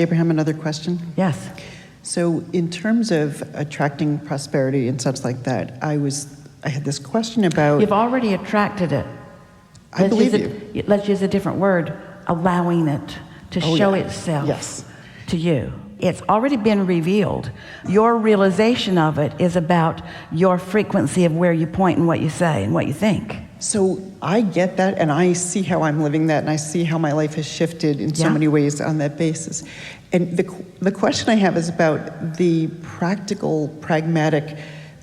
Abraham, another question? Yes. So in terms of attracting prosperity and such like that, I had this question about... You've already attracted it. I believe you. Let's use a different word, allowing it to show itself Yes. to you. It's already been revealed. Your realization of it is about your frequency of where you point and what you say and what you think. So I get that, and I see how I'm living that, and I see how my life has shifted in so many ways on that basis. And the question I have is about the practical, pragmatic,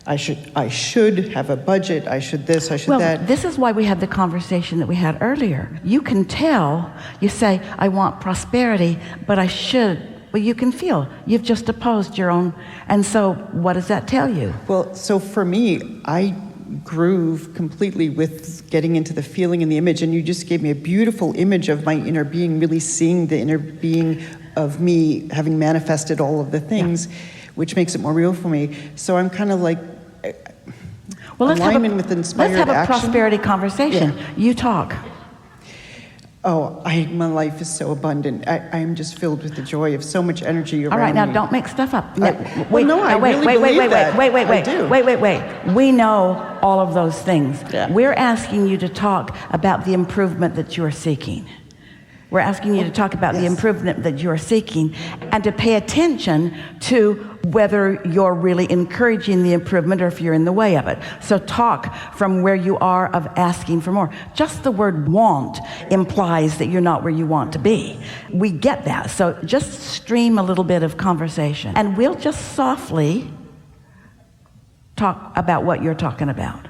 I should have a budget, I should this, I should that. Well, this is why we had the conversation that we had earlier. You can tell, you say, I want prosperity, but I should. Well, you can feel you've just opposed your own. And so what does that tell you? Well, so for me, I groove completely with getting into the feeling and the image, and you just gave me a beautiful image of my inner being, really seeing the inner being of me having manifested all of the things, which makes it more real for me. So I'm kind of like alignment with inspired action. Let's have a prosperity conversation. Yeah. You talk. Oh, my life is so abundant. I am just filled with the joy of so much energy around me. All right, now don't make stuff up. Wait. We know all of those things. Yeah. We're asking you to talk about the improvement that you're seeking. We're asking you to talk about the improvement that you're seeking and to pay attention to whether you're really encouraging the improvement or if you're in the way of it. So talk from where you are of asking for more. Just the word want implies that you're not where you want to be. We get that. So just stream a little bit of conversation and we'll just softly talk about what you're talking about.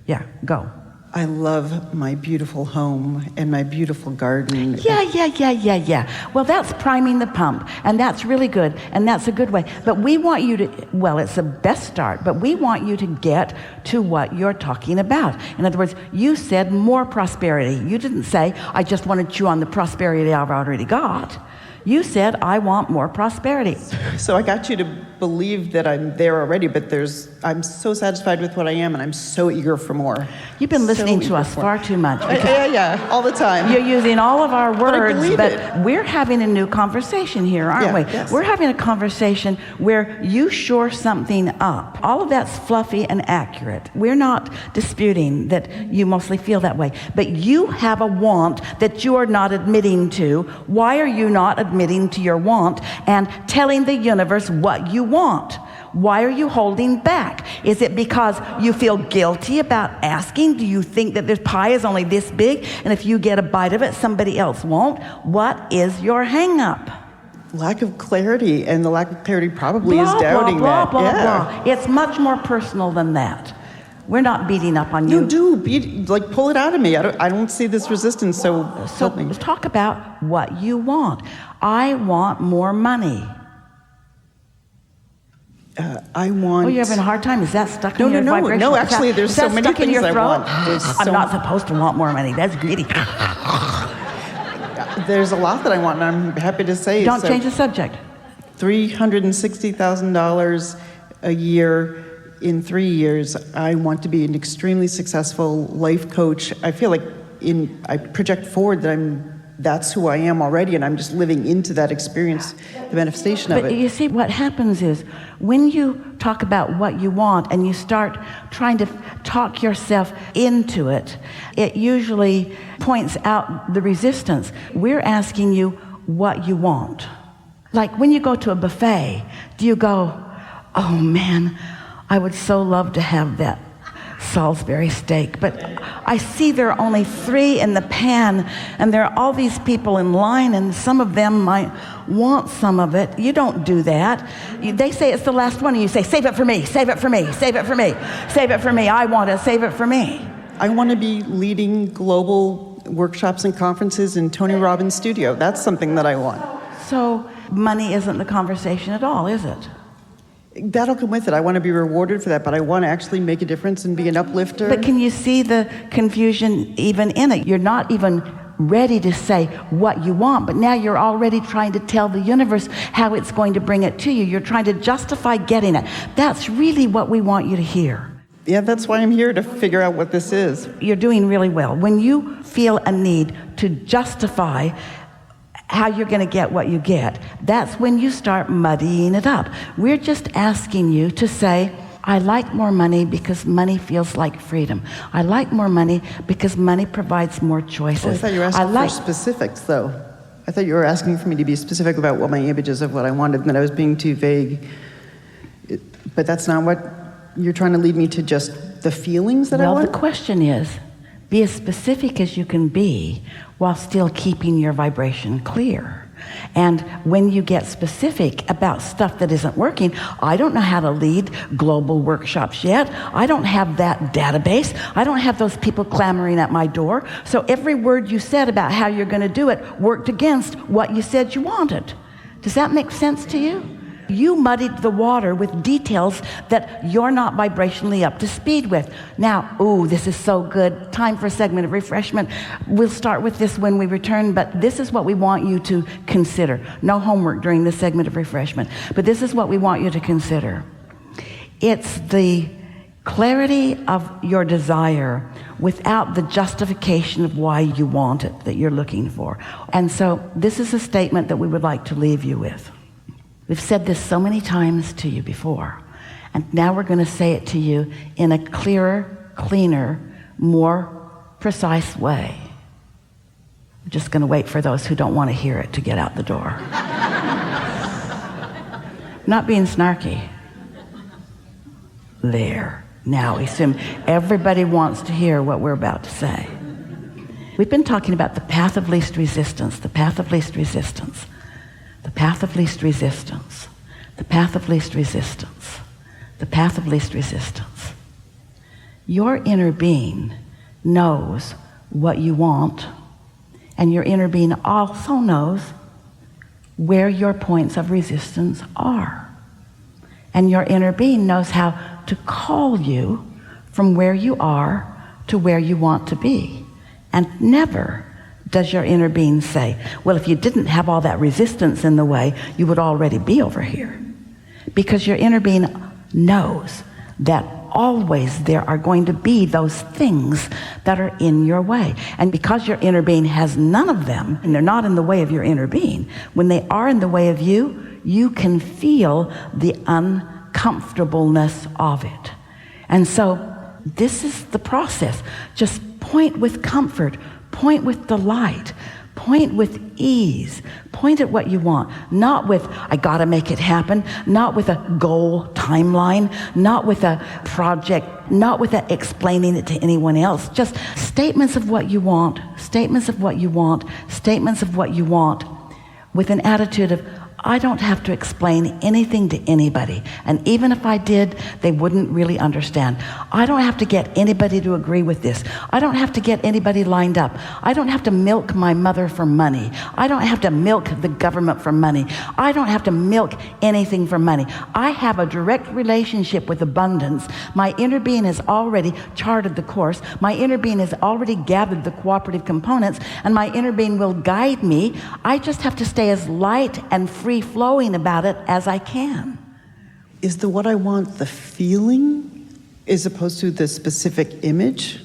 Yeah, go. I love my beautiful home and my beautiful garden. Yeah. Well, that's priming the pump, and that's really good, and that's a good way. But we want you to, well, it's the best start, but we want you to get to what you're talking about. In other words, you said more prosperity. You didn't say, I just want to chew on the prosperity I've already got. You said, I want more prosperity. So I got you to believe that I'm there already, but I'm so satisfied with what I am, and I'm so eager for more. You've been listening to us far too much. Yeah, all the time. You're using all of our words, but we're having a new conversation here, aren't we? Yes. We're having a conversation where you shore something up. All of that's fluffy and accurate. We're not disputing that you mostly feel that way, but you have a want that you are not admitting to. Why are you not admitting to your want and telling the universe what you want? Why are you holding back? Is it because you feel guilty about asking? Do you think that this pie is only this big, and if you get a bite of it, somebody else won't? What is your hang-up? Lack of clarity, and the lack of clarity probably is doubting that. Blah. It's much more personal than that. We're not beating up on you. Pull it out of me. I don't see this resistance, so help me. Talk about what you want. I want more money. I want... Oh, you're having a hard time? Is that stuck in your vibration? No, actually, there's so many things I want. I'm not supposed to want more money. That's greedy. There's a lot that I want, and I'm happy to say... Don't change the subject. $360,000 a year in 3 years. I want to be an extremely successful life coach. I feel like I project forward that that's who I am already, and I'm just living into that experience, the manifestation of it. But you see, what happens is when you talk about what you want and you start trying to talk yourself into it, it usually points out the resistance. We're asking you what you want. Like when you go to a buffet, do you go, oh man, I would so love to have that Salisbury steak, but I see there are only 3 in the pan, and there are all these people in line, and some of them might want some of it. You don't do that. They say it's the last one, and you say, save it for me, save it for me, save it for me, save it for me. I want to save it for me. I want to be leading global workshops and conferences in Tony Robbins' studio. That's something that I want. So money isn't the conversation at all, is it? That'll come with it. I want to be rewarded for that, but I want to actually make a difference and be an uplifter. But can you see the confusion even in it? You're not even ready to say what you want, but now you're already trying to tell the universe how it's going to bring it to you. You're trying to justify getting it. That's really what we want you to hear. Yeah, that's why I'm here, to figure out what this is. You're doing really well. When you feel a need to justify how you're going to get what you get. That's when you start muddying it up. We're just asking you to say, I like more money because money feels like freedom. I like more money because money provides more choices. Oh, I thought you were asking for specifics, though. I thought you were asking for me to be specific about what my image is of what I wanted, and that I was being too vague. But that's not what you're trying to lead me to, just the feelings that I want? Well, the question is, be as specific as you can be while still keeping your vibration clear. And when you get specific about stuff that isn't working, I don't know how to lead global workshops yet. I don't have that database. I don't have those people clamoring at my door. So every word you said about how you're going to do it worked against what you said you wanted. Does that make sense to you? You muddied the water with details that you're not vibrationally up to speed with. Now, this is so good. Time for a segment of refreshment. We'll start with this when we return, but this is what we want you to consider. No homework during this segment of refreshment, but this is what we want you to consider. It's the clarity of your desire without the justification of why you want it that you're looking for. And so this is a statement that we would like to leave you with. We've said this so many times to you before, and now we're going to say it to you in a clearer, cleaner, more precise way. We're just going to wait for those who don't want to hear it to get out the door. Not being snarky. There. Now, assume everybody wants to hear what we're about to say. We've been talking about the path of least resistance, the path of least resistance. The path of least resistance, the path of least resistance, the path of least resistance. Your inner being knows what you want, and your inner being also knows where your points of resistance are. And your inner being knows how to call you from where you are to where you want to be. And never does your inner being say, well, if you didn't have all that resistance in the way, you would already be over here. Because your inner being knows that always there are going to be those things that are in your way. And because your inner being has none of them, and they're not in the way of your inner being, when they are in the way of you, you can feel the uncomfortableness of it. And so this is the process. Just point with comfort. Point with delight. Point with ease. Point at what you want. Not with, I gotta make it happen. Not with a goal timeline. Not with a project. Not with a explaining it to anyone else. Just statements of what you want. Statements of what you want. Statements of what you want. With an attitude of, I don't have to explain anything to anybody. And even if I did, they wouldn't really understand. I don't have to get anybody to agree with this. I don't have to get anybody lined up. I don't have to milk my mother for money. I don't have to milk the government for money. I don't have to milk anything for money. I have a direct relationship with abundance. My inner being has already charted the course. My inner being has already gathered the cooperative components, and my inner being will guide me. I just have to stay as light and free-flowing about it as I can. Is the what I want the feeling as opposed to the specific image?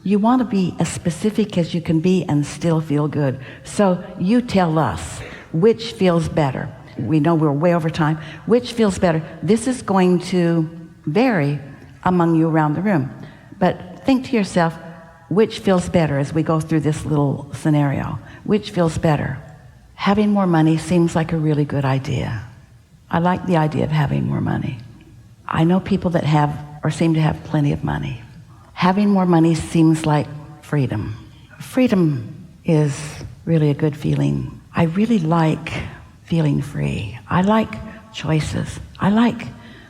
You want to be as specific as you can be and still feel good. So you tell us which feels better. We know we're way over time. Which feels better? This is going to vary among you around the room. But think to yourself, which feels better as we go through this little scenario? Which feels better? Having more money seems like a really good idea. I like the idea of having more money. I know people that have or seem to have plenty of money. Having more money seems like freedom. Freedom is really a good feeling. I really like feeling free. I like choices. I like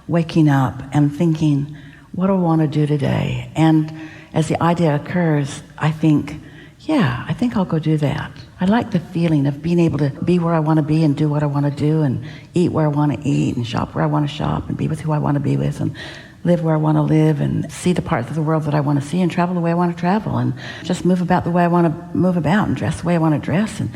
waking up and thinking, what do I want to do today? And as the idea occurs, I think, yeah, I think I'll go do that. I like the feeling of being able to be where I want to be and do what I want to do and eat where I want to eat and shop where I want to shop and be with who I want to be with and live where I want to live and see the parts of the world that I want to see and travel the way I want to travel and just move about the way I want to move about and dress the way I want to dress and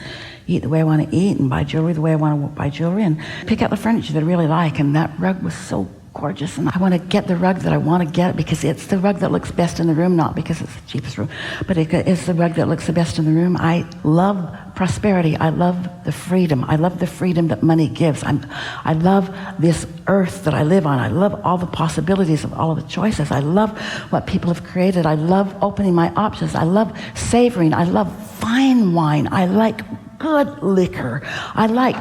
eat the way I want to eat and buy jewelry the way I want to buy jewelry and pick out the furniture that I really like. And that rug was so gorgeous, and I want to get the rug that I want to get because it's the rug that looks best in the room, not because it's the cheapest room, but it's the rug that looks the best in the room. I love prosperity. I love the freedom. I love the freedom that money gives. I love this earth that I live on. I love all the possibilities of all of the choices. I love what people have created. I love opening my options. I love savoring. I love fine wine. I like good liquor. I like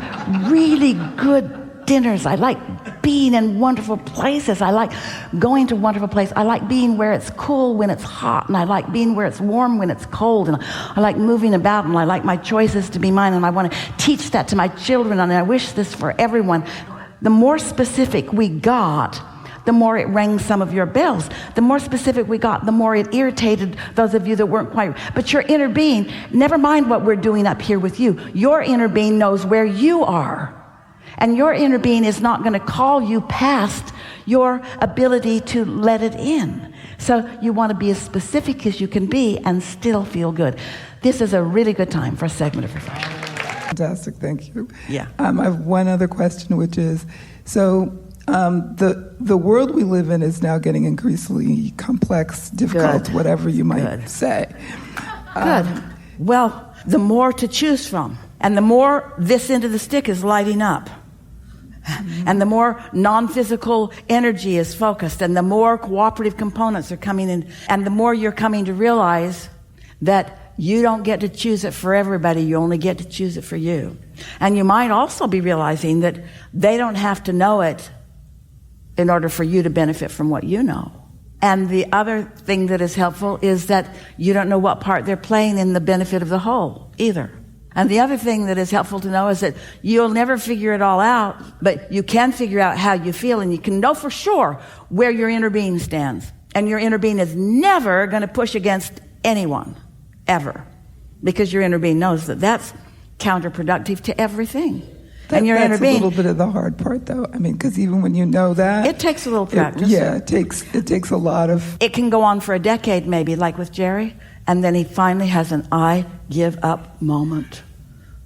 really good dinners. I like being in wonderful places. I like going to wonderful places. I like being where it's cool when it's hot, and I like being where it's warm when it's cold, and I like moving about, and I like my choices to be mine, and I want to teach that to my children, and I wish this for everyone. The more specific we got, the more it rang some of your bells. The more specific we got, the more it irritated those of you that weren't quite. But your inner being, never mind what we're doing up here with you, your inner being knows where you are. And your inner being is not going to call you past your ability to let it in. So you want to be as specific as you can be and still feel good. This is a really good time for a segment of reflection. Fantastic, thank you. Yeah. I have one other question, which is, so the world we live in is now getting increasingly complex, difficult, Good. whatever you might Good. say. Good. Well, the more to choose from, and the more this end of the stick is lighting up, and the more non-physical energy is focused, and the more cooperative components are coming in, and the more you're coming to realize that you don't get to choose it for everybody, you only get to choose it for you. And you might also be realizing that they don't have to know it in order for you to benefit from what you know. And the other thing that is helpful is that you don't know what part they're playing in the benefit of the whole either. And the other thing that is helpful to know is that you'll never figure it all out, but you can figure out how you feel, and you can know for sure where your inner being stands. And your inner being is never going to push against anyone, ever, because your inner being knows that that's counterproductive to everything. And your inner being, that's a little bit of the hard part, though. I mean, because even when you know that, it takes a little practice. It takes a lot of. It can go on for a decade, maybe, like with Jerry. And then he finally has an I give up moment.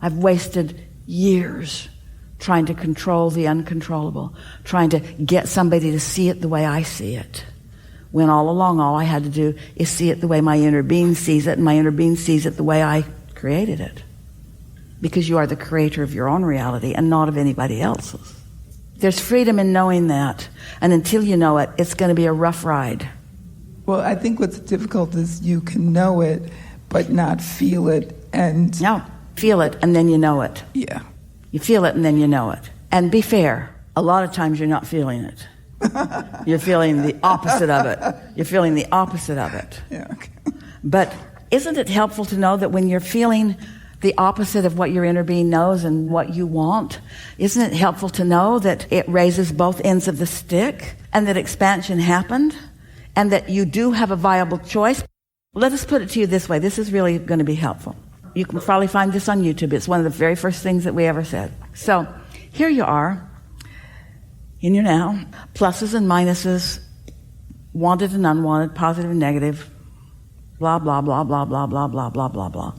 I've wasted years trying to control the uncontrollable, trying to get somebody to see it the way I see it. When all along, all I had to do is see it the way my inner being sees it, and my inner being sees it the way I created it. Because you are the creator of your own reality and not of anybody else's. There's freedom in knowing that. And until you know it, it's going to be a rough ride. Well, I think what's difficult is you can know it, but not feel it. And no, feel it and then you know it. Yeah. You feel it and then you know it. And be fair, a lot of times you're not feeling it. You're feeling the opposite of it. You're feeling the opposite of it. Yeah. Okay. But isn't it helpful to know that when you're feeling the opposite of what your inner being knows and what you want, isn't it helpful to know that it raises both ends of the stick, and that expansion happened, and that you do have a viable choice? Let us put it to you this way. This is really going to be helpful. You can probably find this on YouTube. It's one of the very first things that we ever said. So here you are in your now, pluses and minuses, wanted and unwanted, positive and negative, blah, blah, blah, blah, blah, blah, blah, blah, blah, blah.